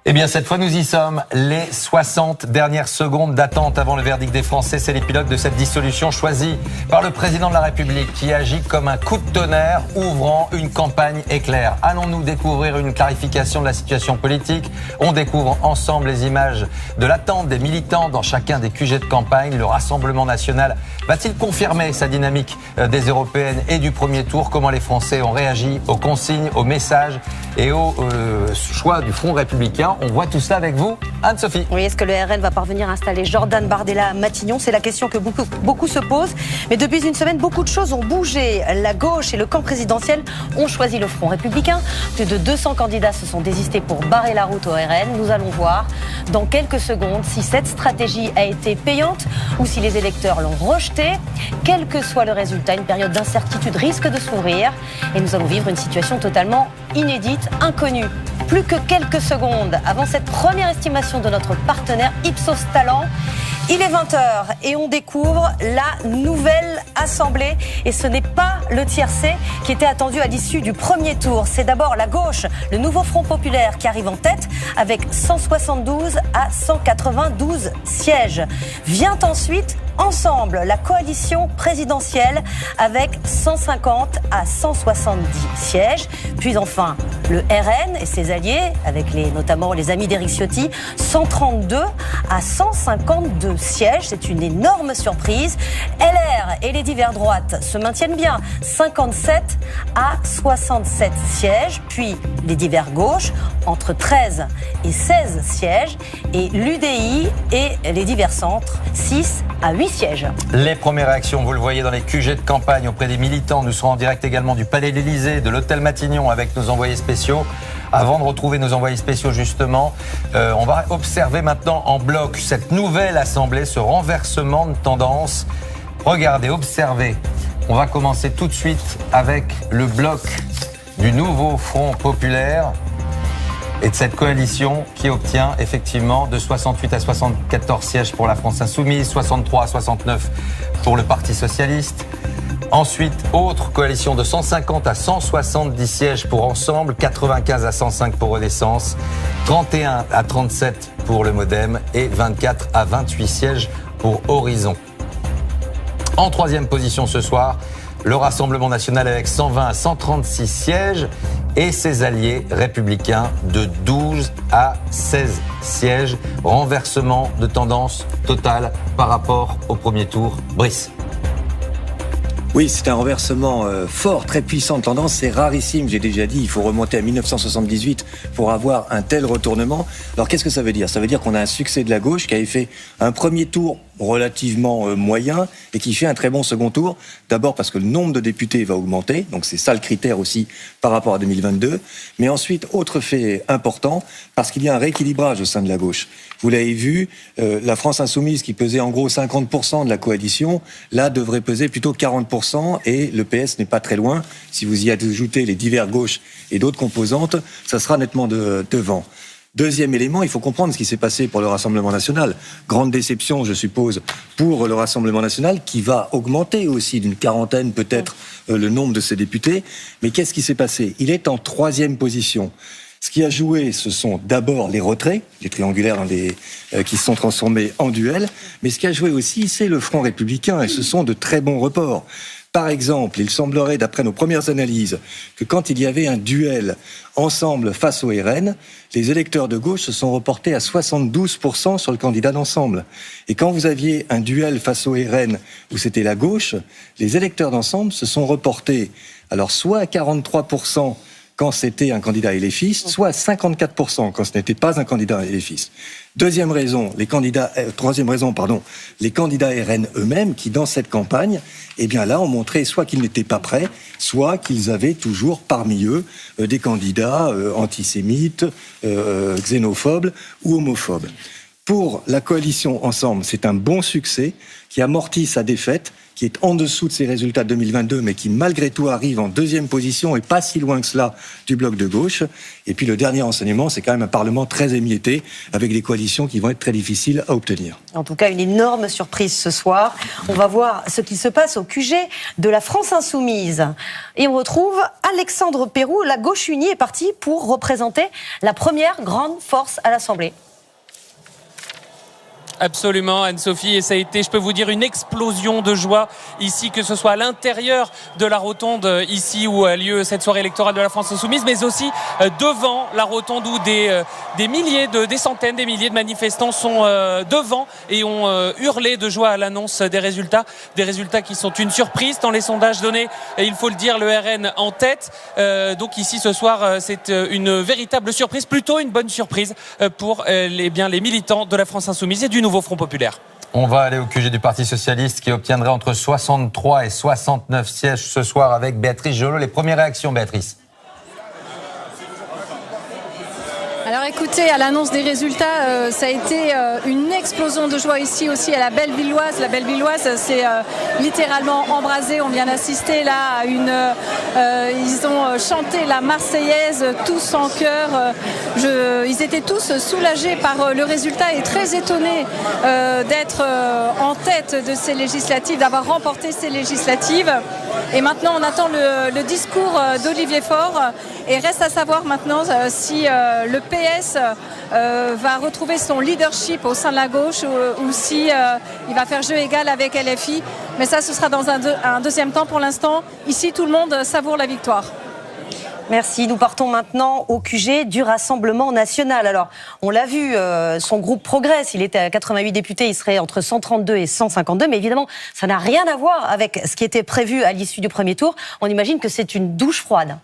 Eh bien, cette fois, nous y sommes. Les 60 dernières secondes d'attente avant le verdict des Français, c'est l'épilogue de cette dissolution choisie par le président de la République qui agit comme un coup de tonnerre, ouvrant une campagne éclair. Allons-nous découvrir une clarification de la situation politique? On découvre ensemble les images de l'attente des militants dans chacun des QG de campagne. Le Rassemblement national va-t-il confirmer sa dynamique des européennes et du premier tour? Comment les Français ont réagi aux consignes, aux messages et au choix du Front républicain? On voit tout ça avec vous, Anne-Sophie. Oui, est-ce que le RN va parvenir à installer Jordan Bardella à Matignon? C'est la question que beaucoup se posent. Mais depuis une semaine, beaucoup de choses ont bougé. La gauche et le camp présidentiel ont choisi le Front républicain. Plus de 200 candidats se sont désistés pour barrer la route au RN. Nous allons voir dans quelques secondes si cette stratégie a été payante ou si les électeurs l'ont rejetée. Quel que soit le résultat, une période d'incertitude risque de s'ouvrir. Et nous allons vivre une situation totalement inédite, inconnue. Plus que quelques secondes avant cette première estimation de notre partenaire Ipsos Talent. Il est 20h et on découvre la nouvelle Assemblée. Et ce n'est pas le tiercé qui était attendu à l'issue du premier tour. C'est d'abord la gauche, le nouveau Front populaire qui arrive en tête avec 172 à 192 sièges. Vient ensuite Ensemble, la coalition présidentielle avec 150 à 170 sièges. Puis enfin, le RN et ses alliés, avec notamment les amis d'Éric Ciotti, 132 à 152 sièges. C'est une énorme surprise. LR et les divers droites se maintiennent bien, 57 à 67 sièges. Puis les divers gauches, entre 13 et 16 sièges. Et l'UDI et les divers centres, 6 à 8 sièges. Les premières réactions, vous le voyez dans les QG de campagne auprès des militants. Nous serons en direct également du Palais de l'Élysée, de l'Hôtel Matignon avec nos envoyés spéciaux. Avant de retrouver nos envoyés spéciaux justement, on va observer maintenant en bloc cette nouvelle Assemblée, ce renversement de tendance. Regardez, observez. On va commencer tout de suite avec le bloc du nouveau Front populaire et de cette coalition qui obtient effectivement de 68 à 74 sièges pour la France insoumise, 63 à 69 pour le Parti socialiste. Ensuite, autre coalition de 150 à 170 sièges pour Ensemble, 95 à 105 pour Renaissance, 31 à 37 pour le Modem et 24 à 28 sièges pour Horizon. En troisième position ce soir, le Rassemblement national avec 120 à 136 sièges et ses alliés républicains de 12 à 16 sièges. Renversement de tendance totale par rapport au premier tour. Brice. Oui, c'est un renversement fort, très puissant de tendance. C'est rarissime, j'ai déjà dit, il faut remonter à 1978 pour avoir un tel retournement. Alors qu'est-ce que ça veut dire? Ça veut dire qu'on a un succès de la gauche qui avait fait un premier tour relativement moyen et qui fait un très bon second tour. D'abord parce que le nombre de députés va augmenter, donc c'est ça le critère aussi par rapport à 2022. Mais ensuite, autre fait important, parce qu'il y a un rééquilibrage au sein de la gauche. Vous l'avez vu, la France insoumise qui pesait en gros 50% de la coalition, là devrait peser plutôt 40% et le PS n'est pas très loin. Si vous y ajoutez les divers gauches et d'autres composantes, ça sera nettement devant. Deuxième élément, il faut comprendre ce qui s'est passé pour le Rassemblement national. Grande déception, je suppose, pour le Rassemblement national, qui va augmenter aussi d'une quarantaine peut-être le nombre de ses députés. Mais qu'est-ce qui s'est passé? Il est en troisième position. Ce qui a joué, ce sont d'abord les retraits, les triangulaires qui se sont transformés en duels. Mais ce qui a joué aussi, c'est le Front républicain, et ce sont de très bons reports. Par exemple, il semblerait, d'après nos premières analyses, que quand il y avait un duel Ensemble face au RN, les électeurs de gauche se sont reportés à 72% sur le candidat d'Ensemble. Et quand vous aviez un duel face au RN où c'était la gauche, les électeurs d'Ensemble se sont reportés, alors soit à 43% quand c'était un candidat LFiste, soit à 54% quand ce n'était pas un candidat LFiste. Troisième raison, les candidats RN eux-mêmes qui, dans cette campagne, eh bien là, ont montré soit qu'ils n'étaient pas prêts, soit qu'ils avaient toujours parmi eux des candidats antisémites, xénophobes ou homophobes. Pour la coalition Ensemble, c'est un bon succès qui amortit sa défaite, qui est en dessous de ses résultats de 2022, mais qui malgré tout arrive en deuxième position et pas si loin que cela du bloc de gauche. Et puis le dernier enseignement, c'est quand même un Parlement très émietté, avec des coalitions qui vont être très difficiles à obtenir. En tout cas, une énorme surprise ce soir. On va voir ce qui se passe au QG de la France Insoumise. Et on retrouve Alexandre Pérou. La gauche unie est partie pour représenter la première grande force à l'Assemblée. Absolument, Anne-Sophie, et ça a été, je peux vous dire, une explosion de joie ici, que ce soit à l'intérieur de la rotonde ici où a lieu cette soirée électorale de la France Insoumise, mais aussi devant la rotonde où des centaines, des milliers de manifestants sont devant et ont hurlé de joie à l'annonce des résultats qui sont une surprise tant les sondages donnés, et il faut le dire, le RN en tête. Donc ici ce soir, c'est une véritable surprise, plutôt une bonne surprise pour les militants de la France Insoumise et du nouveau Front Populaire. On va aller au QG du Parti Socialiste qui obtiendrait entre 63 et 69 sièges ce soir avec Béatrice Jolot. Les premières réactions, Béatrice? Alors écoutez, à l'annonce des résultats, ça a été une explosion de joie ici aussi à la Bellevilloise. La Bellevilloise, c'est littéralement embrasé. On vient d'assister là à ils ont chanté la Marseillaise tous en chœur. Ils étaient tous soulagés par le résultat et très étonnés d'être en tête de ces législatives, d'avoir remporté ces législatives. Et maintenant, on attend le discours d'Olivier Faure. Et reste à savoir maintenant si le PS va retrouver son leadership au sein de la gauche ou si il va faire jeu égal avec LFI. Mais ça, ce sera dans un deuxième temps. Pour l'instant, ici, tout le monde savoure la victoire. Merci. Nous partons maintenant au QG du Rassemblement national. Alors, on l'a vu, son groupe progresse. Il était à 88 députés, il serait entre 132 et 152. Mais évidemment, ça n'a rien à voir avec ce qui était prévu à l'issue du premier tour. On imagine que c'est une douche froide.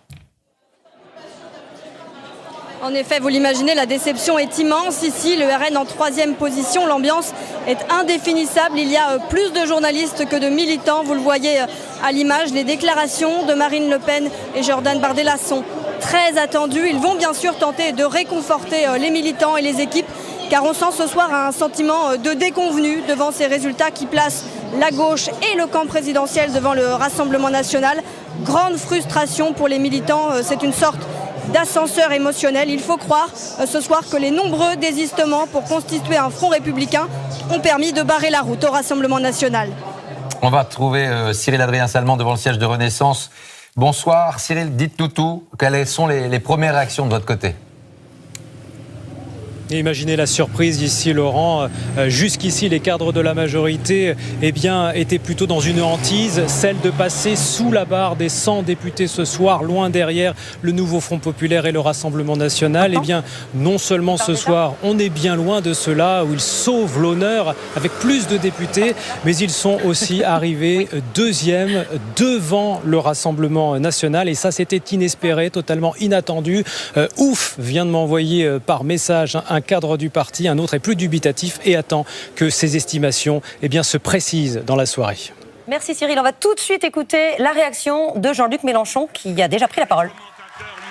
En effet, vous l'imaginez, la déception est immense. Ici, le RN en 3e position. L'ambiance est indéfinissable. Il y a plus de journalistes que de militants. Vous le voyez à l'image. Les déclarations de Marine Le Pen et Jordan Bardella sont très attendues. Ils vont bien sûr tenter de réconforter les militants et les équipes, car on sent ce soir un sentiment de déconvenue devant ces résultats qui placent la gauche et le camp présidentiel devant le Rassemblement national. Grande frustration pour les militants. C'est une sorte d'ascenseur émotionnel. Il faut croire ce soir que les nombreux désistements pour constituer un front républicain ont permis de barrer la route au Rassemblement national. On va retrouver Cyril Adrien Salmon devant le siège de Renaissance. Bonsoir Cyril, dites-nous tout. Quelles sont les premières réactions de votre côté ? Imaginez la surprise ici, Laurent. Jusqu'ici, les cadres de la majorité étaient plutôt dans une hantise, celle de passer sous la barre des 100 députés ce soir, loin derrière le nouveau Front Populaire et le Rassemblement national. Non seulement ce soir, on est bien loin de cela, où ils sauvent l'honneur avec plus de députés, mais ils sont aussi arrivés deuxième devant le Rassemblement national. Et ça, c'était inespéré, totalement inattendu. Ouf vient de m'envoyer par message un cadre du parti, un autre est plus dubitatif et attend que ces estimations se précisent dans la soirée. Merci Cyril, on va tout de suite écouter la réaction de Jean-Luc Mélenchon qui a déjà pris la parole.